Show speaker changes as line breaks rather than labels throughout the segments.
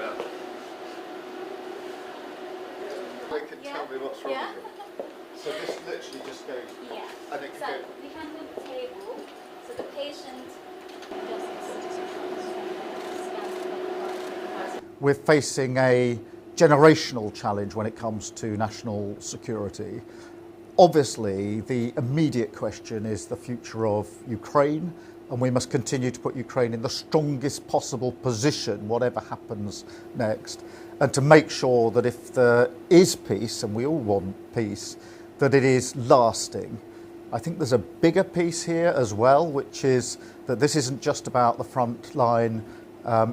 about. They can tell me what's wrong with it. So this literally just goes.
Yeah.
And it
So
can go.
we can move the table. So the patient just
We're facing a generational challenge when it comes to national security. Obviously, the immediate question is the future of Ukraine, and we must continue to put Ukraine in the strongest possible position, whatever happens next, and to make sure that if there is peace, and we all want peace, that it is lasting. I think there's a bigger piece here as well, which is that this isn't just about the front line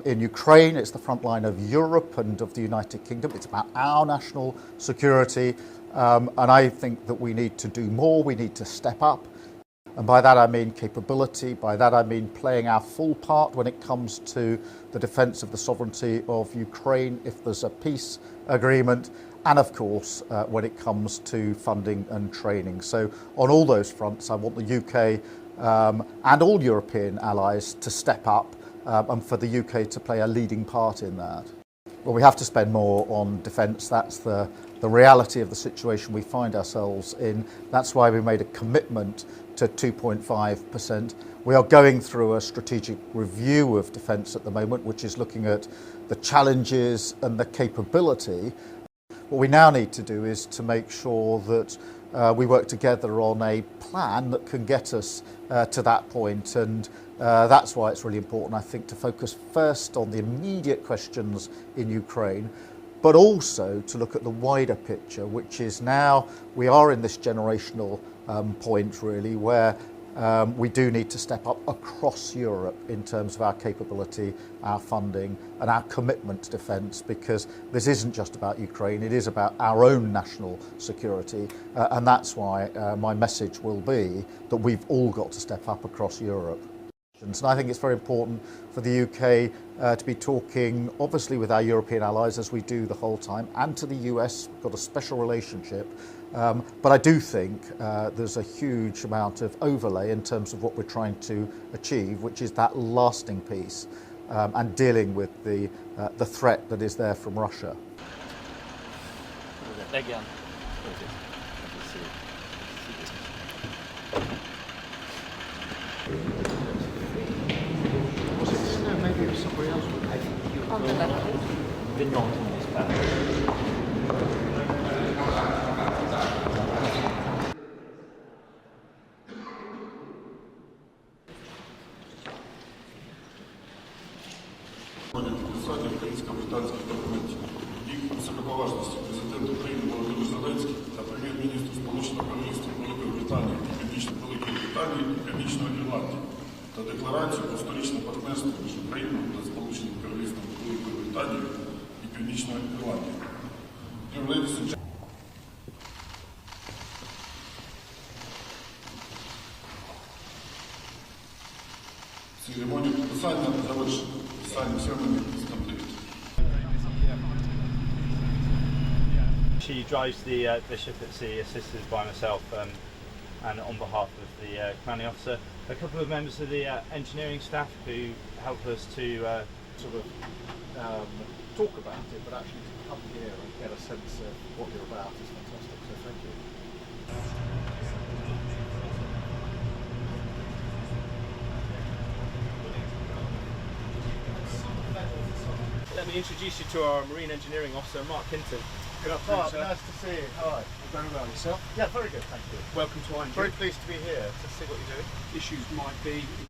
in Ukraine, it's the front line of Europe and of the United Kingdom. It's about our national security, and I think that we need to do more, we need to step up. And by that I mean capability, by that I mean playing our full part when it comes to the defence of the sovereignty of Ukraine if there's a peace agreement, and of course when it comes to funding and training. So on all those fronts I want the UK and all European allies to step up and for the UK to play a leading part in that. Well, we have to spend more on defence. That's the reality of the situation we find ourselves in. That's why we made a commitment to 2.5%. We are going through a strategic review of defence at the moment, which is looking at the challenges and the capability. What we now need to do is to make sure that we work together on a plan that can get us to that point, and that's why it's really important, I think, to focus first on the immediate questions in Ukraine, but also to look at the wider picture, which is now we are in this generational point really where we do need to step up across Europe in terms of our capability, our funding and our commitment to defence, because this isn't just about Ukraine, it is about our own national security, and that's why my message will be that we've all got to step up across Europe. And I think it's very important for the UK to be talking obviously with our European allies as we do the whole time, and to the US. We've got a special relationship, but I do think there's a huge amount of overlay in terms of what we're trying to achieve, which is that lasting peace and dealing with the threat that is there from Russia.
Again.
Maybe it was somebody else.
on the left.
The not on this path.
Підписання українсько-британських документів. Їх високоповажності президент України Володимир Зеленський та прем'єр-міністр Сполученого Королівства Великої Британії і Північної Британії і Північної Ірландії та декларацію про історичне партнерство між Україною та Сполученим Королівством Великої Британії і Північної Ірландії. Церемонію підписання завершено.
She drives the ship at sea, assisted by myself and on behalf of the commanding officer. A couple of members of the engineering staff who help us to
Sort of talk about it, but actually to come here and get a sense of what you're about is fantastic, so thank you.
Let me introduce you to our Marine Engineering Officer, Mark Hinton. Good afternoon,
Mark,
sir.
nice to see you. Hi.
Very well, yourself?
Yeah, very good, thank you.
Welcome to ING.
Very pleased to be here to see what you're doing.
Issues might be